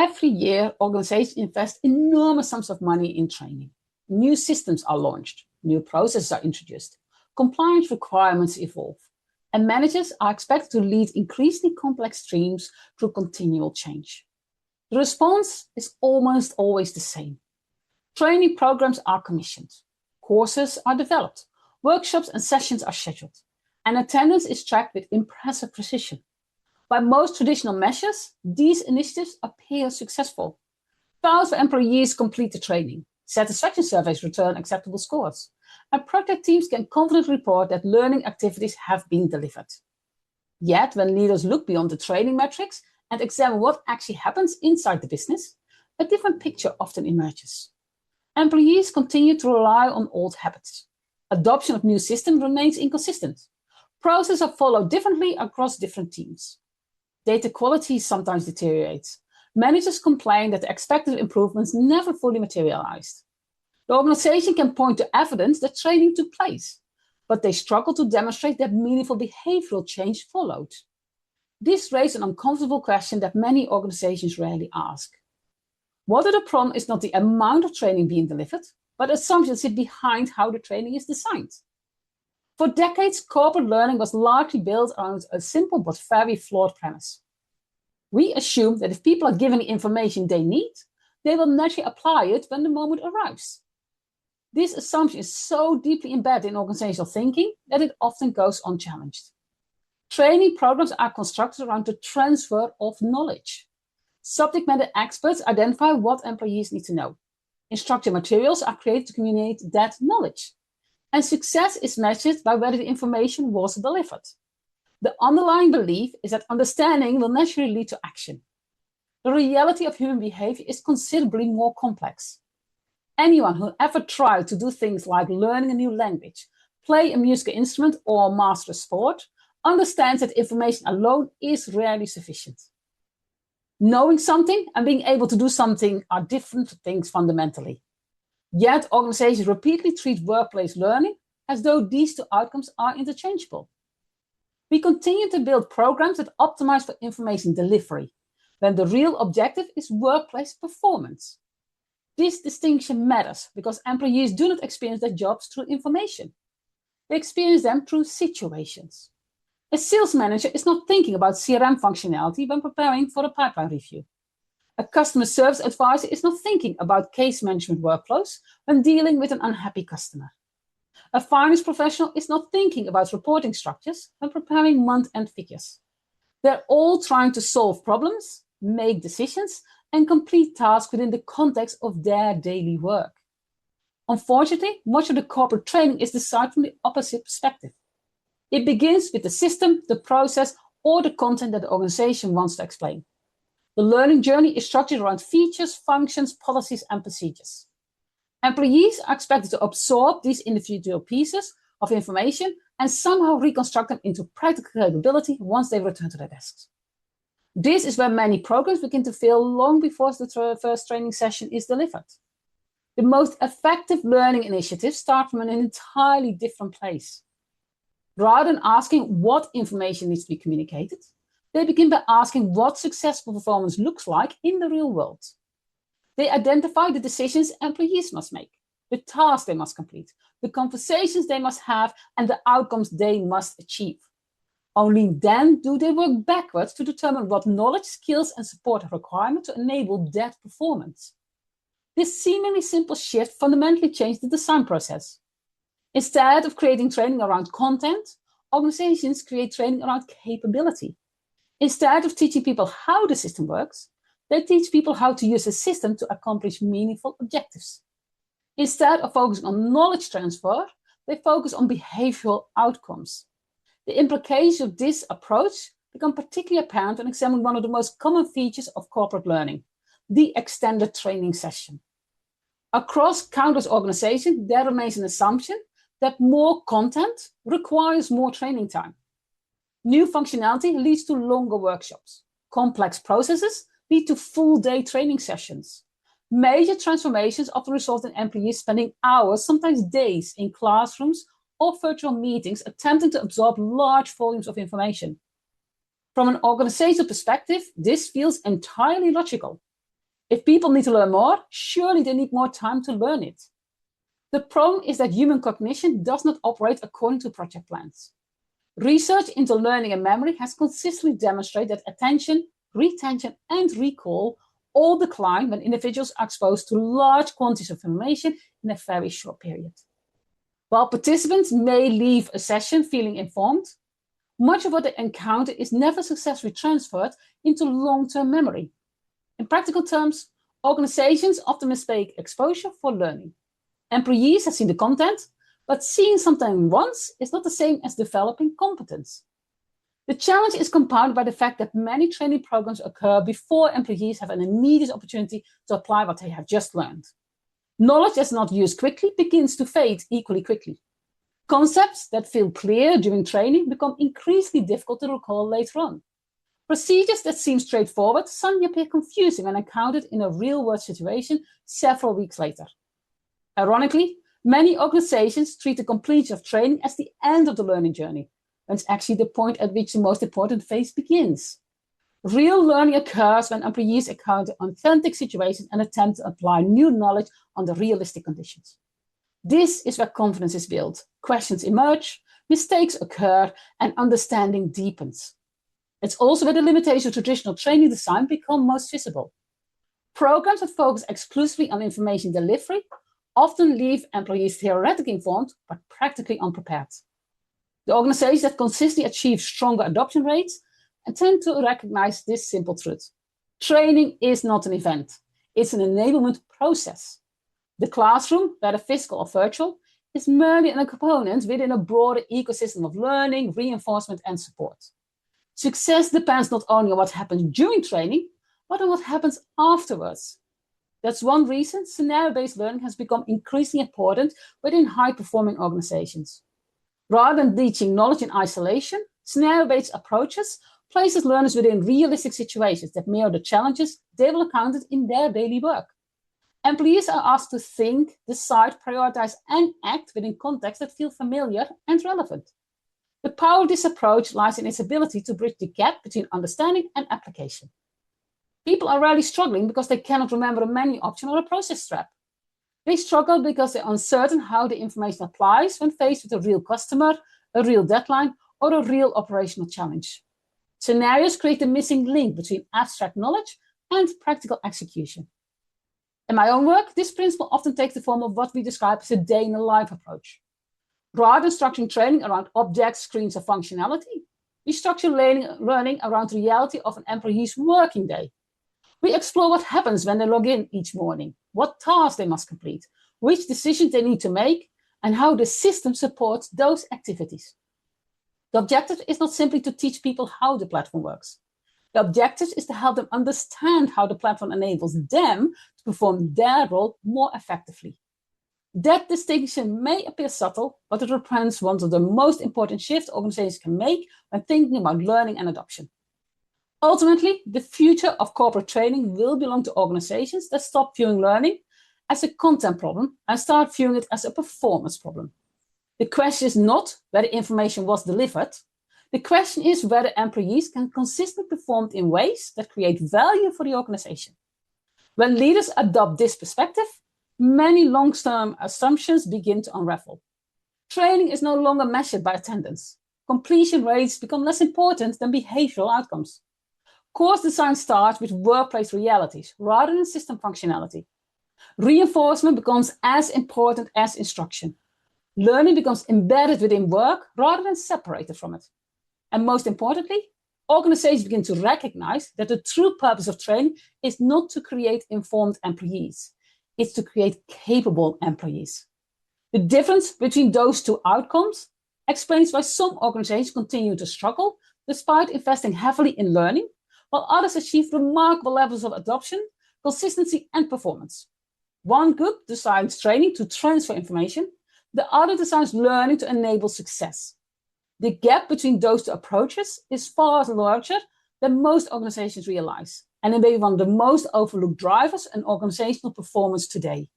Every year, organizations invest enormous sums of money in training. New systems are launched, new processes are introduced, compliance requirements evolve, and managers are expected to lead increasingly complex teams through continual change. The response is almost always the same. Training programs are commissioned, courses are developed, workshops and sessions are scheduled, and attendance is tracked with impressive precision. By most traditional measures, these initiatives appear successful. Thousands of employees complete the training, satisfaction surveys return acceptable scores, and project teams can confidently report that learning activities have been delivered. Yet, when leaders look beyond the training metrics and examine what actually happens inside the business, a different picture often emerges. Employees continue to rely on old habits. Adoption of new systems remains inconsistent. Processes are followed differently across different teams. Data quality sometimes deteriorates. Managers complain that the expected improvements never fully materialized. The organization can point to evidence that training took place, but they struggle to demonstrate that meaningful behavioral change followed. This raises an uncomfortable question that many organizations rarely ask. What of the problem is not the amount of training being delivered, but assumptions sit behind how the training is designed. For decades, corporate learning was largely built around a simple but very flawed premise. We assume that if people are given the information they need, they will naturally apply it when the moment arrives. This assumption is so deeply embedded in organizational thinking that it often goes unchallenged. Training programs are constructed around the transfer of knowledge. Subject matter experts identify what employees need to know. Instructional materials are created to communicate that knowledge. And success is measured by whether the information was delivered. The underlying belief is that understanding will naturally lead to action. The reality of human behavior is considerably more complex. Anyone who ever tried to do things like learning a new language, play a musical instrument, or master a sport understands that information alone is rarely sufficient. Knowing something and being able to do something are different things fundamentally. Yet organizations repeatedly treat workplace learning as though these two outcomes are interchangeable. We continue to build programs that optimize for information delivery, when the real objective is workplace performance. This distinction matters because employees do not experience their jobs through information. They experience them through situations. A sales manager is not thinking about CRM functionality when preparing for a pipeline review. A customer service advisor is not thinking about case management workflows when dealing with an unhappy customer. A finance professional is not thinking about reporting structures when preparing month-end figures. They're all trying to solve problems, make decisions, and complete tasks within the context of their daily work. Unfortunately, much of the corporate training is designed from the opposite perspective. It begins with the system, the process, or the content that the organization wants to explain. The learning journey is structured around features, functions, policies, and procedures. Employees are expected to absorb these individual pieces of information and somehow reconstruct them into practical capability once they return to their desks. This is where many programs begin to fail long before the first training session is delivered. The most effective learning initiatives start from an entirely different place. Rather than asking what information needs to be communicated, they begin by asking what successful performance looks like in the real world. They identify the decisions employees must make, the tasks they must complete, the conversations they must have, and the outcomes they must achieve. Only then do they work backwards to determine what knowledge, skills, and support are required to enable that performance. This seemingly simple shift fundamentally changed the design process. Instead of creating training around content, organizations create training around capability. Instead of teaching people how the system works, they teach people how to use the system to accomplish meaningful objectives. Instead of focusing on knowledge transfer, they focus on behavioral outcomes. The implications of this approach become particularly apparent when examining one of the most common features of corporate learning, the extended training session. Across countless organizations, there remains an assumption that more content requires more training time. New functionality leads to longer workshops. Complex processes lead to full-day training sessions. Major transformations often result in employees spending hours, sometimes days, in classrooms or virtual meetings attempting to absorb large volumes of information. From an organizational perspective, this feels entirely logical. If people need to learn more, surely they need more time to learn it. The problem is that human cognition does not operate according to project plans. Research into learning and memory has consistently demonstrated that attention, retention, and recall all decline when individuals are exposed to large quantities of information in a very short period. While participants may leave a session feeling informed, much of what they encounter is never successfully transferred into long-term memory. In practical terms, organizations often mistake exposure for learning. Employees have seen the content, but seeing something once is not the same as developing competence. The challenge is compounded by the fact that many training programs occur before employees have an immediate opportunity to apply what they have just learned. Knowledge that's not used quickly begins to fade equally quickly. Concepts that feel clear during training become increasingly difficult to recall later on. Procedures that seem straightforward suddenly appear confusing when encountered in a real-world situation several weeks later. Ironically, many organizations treat the completion of training as the end of the learning journey, when it's actually the point at which the most important phase begins. Real learning occurs when employees encounter authentic situations and attempt to apply new knowledge under realistic conditions. This is where confidence is built, questions emerge, mistakes occur, and understanding deepens. It's also where the limitations of traditional training design become most visible. Programs that focus exclusively on information delivery often leave employees theoretically informed but practically unprepared. The organizations that consistently achieve stronger adoption rates and tend to recognize this simple truth. Training is not an event. It's an enablement process. The classroom, whether physical or virtual, is merely a component within a broader ecosystem of learning, reinforcement, and support. Success depends not only on what happens during training, but on what happens afterwards. That's one reason scenario-based learning has become increasingly important within high-performing organizations. Rather than teaching knowledge in isolation, scenario-based approaches places learners within realistic situations that mirror the challenges they will encounter in their daily work. Employees are asked to think, decide, prioritize, and act within contexts that feel familiar and relevant. The power of this approach lies in its ability to bridge the gap between understanding and application. People are rarely struggling because they cannot remember a menu option or a process step. They struggle because they're uncertain how the information applies when faced with a real customer, a real deadline, or a real operational challenge. Scenarios create the missing link between abstract knowledge and practical execution. In my own work, this principle often takes the form of what we describe as a day-in-the-life approach. Rather than structuring training around objects, screens, or functionality, we structure learning around the reality of an employee's working day. We explore what happens when they log in each morning, what tasks they must complete, which decisions they need to make, and how the system supports those activities. The objective is not simply to teach people how the platform works. The objective is to help them understand how the platform enables them to perform their role more effectively. That distinction may appear subtle, but it represents one of the most important shifts organizations can make when thinking about learning and adoption. Ultimately, the future of corporate training will belong to organizations that stop viewing learning as a content problem and start viewing it as a performance problem. The question is not whether information was delivered. The question is whether employees can consistently perform in ways that create value for the organization. When leaders adopt this perspective, many long-term assumptions begin to unravel. Training is no longer measured by attendance. Completion rates become less important than behavioral outcomes. Course design starts with workplace realities rather than system functionality. Reinforcement becomes as important as instruction. Learning becomes embedded within work rather than separated from it. And most importantly, organizations begin to recognize that the true purpose of training is not to create informed employees. It's to create capable employees. The difference between those two outcomes explains why some organizations continue to struggle despite investing heavily in learning, while others achieve remarkable levels of adoption, consistency, and performance. One group designs training to transfer information, the other designs learning to enable success. The gap between those two approaches is far larger than most organizations realize, and it may be one of the most overlooked drivers in organizational performance today.